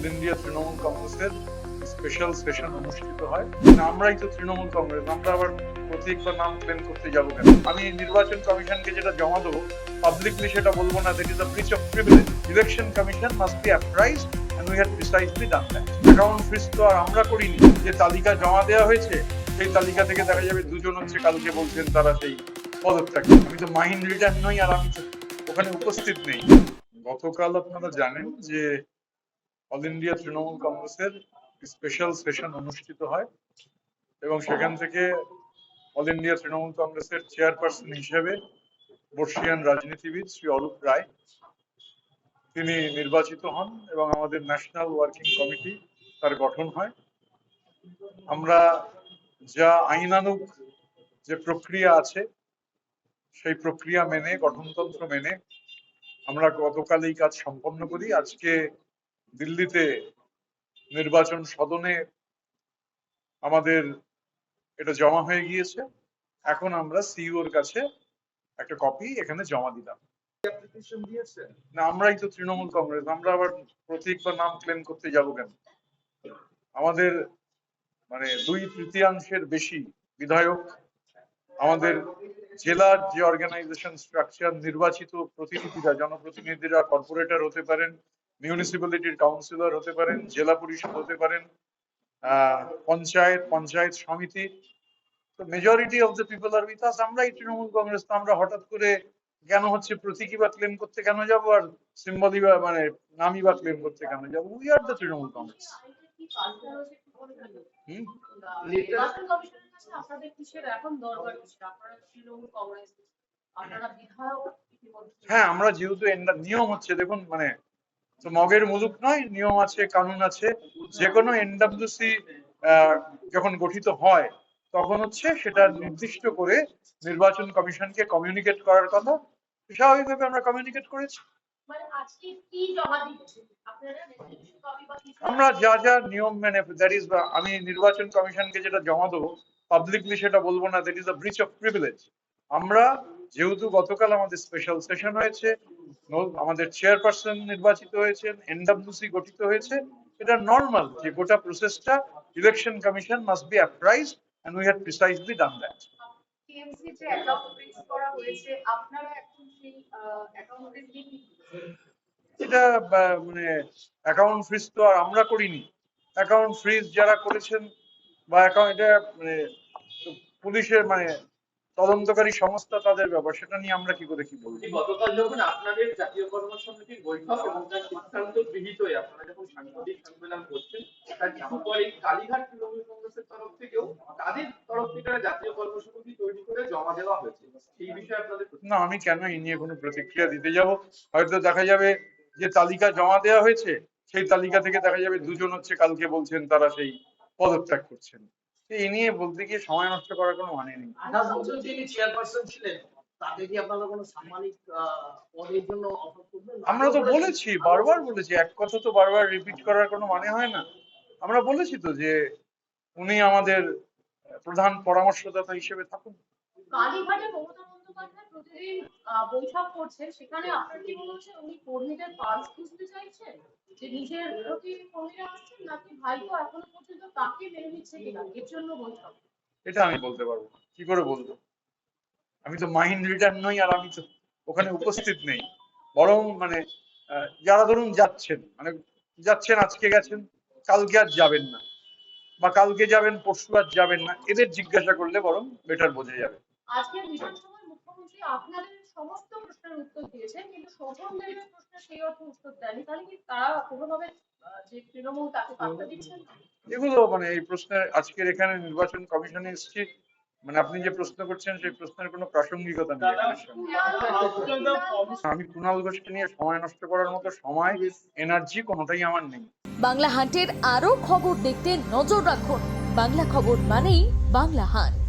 All India Trinamool কংগ্রেসের special session অনুষ্ঠিত হয়। আমরাই তো তৃণমূল কংগ্রেস, আমরা আবার প্রতীক বা নাম ক্লেম করতে যাবো কেন? আমি নির্বাচন কমিশনকে যেটা জমা দেবো পাবলিকলি সেটা বলবো না, that is a breach of privilege. Election commission must be apprised and we had precisely done that. Account freeze তো আর আমরা করিনি। যে তালিকা জমা দেওয়া হয়েছে সেই তালিকা থেকে দেখা যাবে দুজন হচ্ছে কালকে বলছেন তারা সেই পদত্যাগ। আমি তো মাইন্ড রিডার নই, আর আমি তো ওখানে উপস্থিত নেই। গতকাল আপনারা জানেন যে অল ইন্ডিয়া তৃণমূল কংগ্রেসের স্পেশাল সেশন অনুষ্ঠিত হয় এবং সেখান থেকে অল ইন্ডিয়া তৃণমূল কংগ্রেসের চেয়ারপারসন হিসেবে বর্ষিয়ান রাজনীতিবিদ শ্রী অরূপ রায় তিনি নির্বাচিত হন এবং আমাদের ন্যাশনাল ওয়ার্কিং কমিটি তার গঠন হয়। আমরা যা আইনানুগ যে প্রক্রিয়া আছে সেই প্রক্রিয়া মেনে, গঠনতন্ত্র মেনে আমরা গতকাল এই কাজ সম্পন্ন করি। আজকে দিল্লিতে নির্বাচন সদনে আমাদের এটা জমা হয়ে গিয়েছে। এখন আমরা সিইওর কাছে একটা কপি এখানে জমা দিলাম। না, আমরাই তো তৃণমূল কংগ্রেস, আমরা আবার প্রতীক বা নাম ক্লেম করতে যাব কেন? আমাদের মানে 2/3 বেশি বিধায়ক, আমাদের জেলার যে অর্গানাইজেশন স্ট্রাকচার, নির্বাচিত প্রতিনিধিরা, জনপ্রতিনিধিরা কর্পোরেটর হতে পারেন, মিউনিসিপ্যালিটির কাউন্সিলর হতে পারেন, জেলা পরিষদ হতে পারেন, পঞ্চায়েত সমিতি, তো মেজরিটি অফ দ্য পিপল আর উইথ আস। আমরাই তৃণমূল কংগ্রেস, তো আমরা হঠাৎ করে কেন হচ্ছে প্রতীকী বা ক্লেম করতে কেন যাবো, আর সিম্বলি বা মানে নামই বা ক্লেম করতে কেন যাবো? We are the Trinamool Congress. হ্যাঁ, আমরা যেহেতু নিয়ম হচ্ছে, দেখুন মানে তো মগের মুলুক নয়, নিয়ম আছে, কানুন আছে। যে কোনো এনডব্লিউসি যখন গঠিত হয় তখন হচ্ছে সেটা নির্দিষ্ট করে নির্বাচন কমিশনকে কমিউনিকেট করার কথা। স্বাভাবিকভাবে আমরা কমিউনিকেট করেছি। আমরা যা যা নিয়ম মেনে, দ্যাট ইজ, আমি নির্বাচন কমিশনকে যেটা জমা দেবো পাবলিকলি সেটা বলবো না, that is a breach of privilege. আমরা যেহেতু গতকাল আমাদের স্পেশাল সেশন হয়েছে, আমাদের চেয়ারপারসন নির্বাচিত হয়েছেন, এনডব্লিউসি গঠিত হয়েছে, এটা নর্মাল যে গোটা প্রসেসটা election commission must be apprised and we had precisely done that. এটা মানে অ্যাকাউন্ট ফ্রিজ তো আর আমরা করিনি। অ্যাকাউন্ট ফ্রিজ যারা করেছেন বা অ্যাকাউন্ট, এটা মানে পুলিশের মানে তদন্তকারী সংস্থা, তাদের ব্যাপার, সেটা নিয়ে আমরা কি করে কি বলবো। গতকাল যখন আপনাদের জাতীয় কর্মসমিতির বৈঠক এবং তার সিদ্ধান্ত গৃহীত হয়ে আপনারা যখন সাংবাদিক সম্মেলন করছেন, তার কিছু পরে কালীঘাট তৃণমূল কংগ্রেসের তরফ থেকেও তাদের তরফ থেকে জাতীয় কর্মসমিতি তৈরি করে জমা দেওয়া হয়েছে। এই বিষয়ে আপনাদের না, আমি কেন এই নিয়ে কোনো প্রতিক্রিয়া দিতে যাব? হয়তো দেখা যাবে যে তালিকা জমা দেওয়া হয়েছে সেই তালিকা থেকে দেখা যাবে দুজন হচ্ছে কালকে বলছেন তারা সেই পদত্যাগ করছেন। এই নিয়ে বলতে গিয়ে সময় নষ্ট করার কোনো মানে নেই। আমরা তো বলেছি, বারবার বলেছি, এক কথা তো বারবার রিপিট করার কোনো মানে হয় না। আমরা বলেছি তো যে উনি আমাদের প্রধান পরামর্শদাতা হিসেবে থাকুন। কালীঘাটে মমতা বন্দ্যোপাধ্যায় প্রতিদিন বৈঠক করছেন, সেখানে আপনার কি মনে হচ্ছে উনি কর্মীদের পালস বুঝতে চাইছেন, যে নিজের প্রতি কর্মীরা আসছেন নাকি ভাইপো এখনো পর্যন্ত তাকে মেনে নিচ্ছে কিনা, এর জন্য বৈঠক? এটা আমি বলতে পারবো না, কি করে বলবো? আমি তো মাইন্ড রিডার নই, আর আমি তো ওখানে উপস্থিত নেই। বরং মানে যারা ধরুন যাচ্ছেন, মানে যাচ্ছেন, আজকে গেছেন, কালকে আর যাবেন না, বা কালকে যাবেন পরশু আর যাবেন না, এদের জিজ্ঞাসা করলে বরং বেটার বোঝা যাবে। আজকে বিধানসভায় মুখ্যমন্ত্রী আপনাদের সমস্ত প্রশ্নের উত্তর দিয়েছেন, কিন্তু শোভন দেবের প্রশ্নের সেই অর্থ উত্তর দেয়নি। তাহলে কি তারা কোনোভাবে যে তৃণমূল তাকে পাত্তা দিচ্ছেন? এগুলো মানে এই প্রশ্নের, আজকের এখানে নির্বাচন কমিশনে এসেছি, মানে আপনি যে প্রশ্ন করছেন সেই প্রশ্নের কোনো প্রাসঙ্গিকতা নেই। আমি কুণাল ঘোষকে নিয়ে সময় নষ্ট করার মতো সময়, এনার্জি কোনোটাই আমার নেই। বাংলা হান্টের আরো খবর দেখতে নজর রাখুন। বাংলা খবর মানেই বাংলা হান্ট।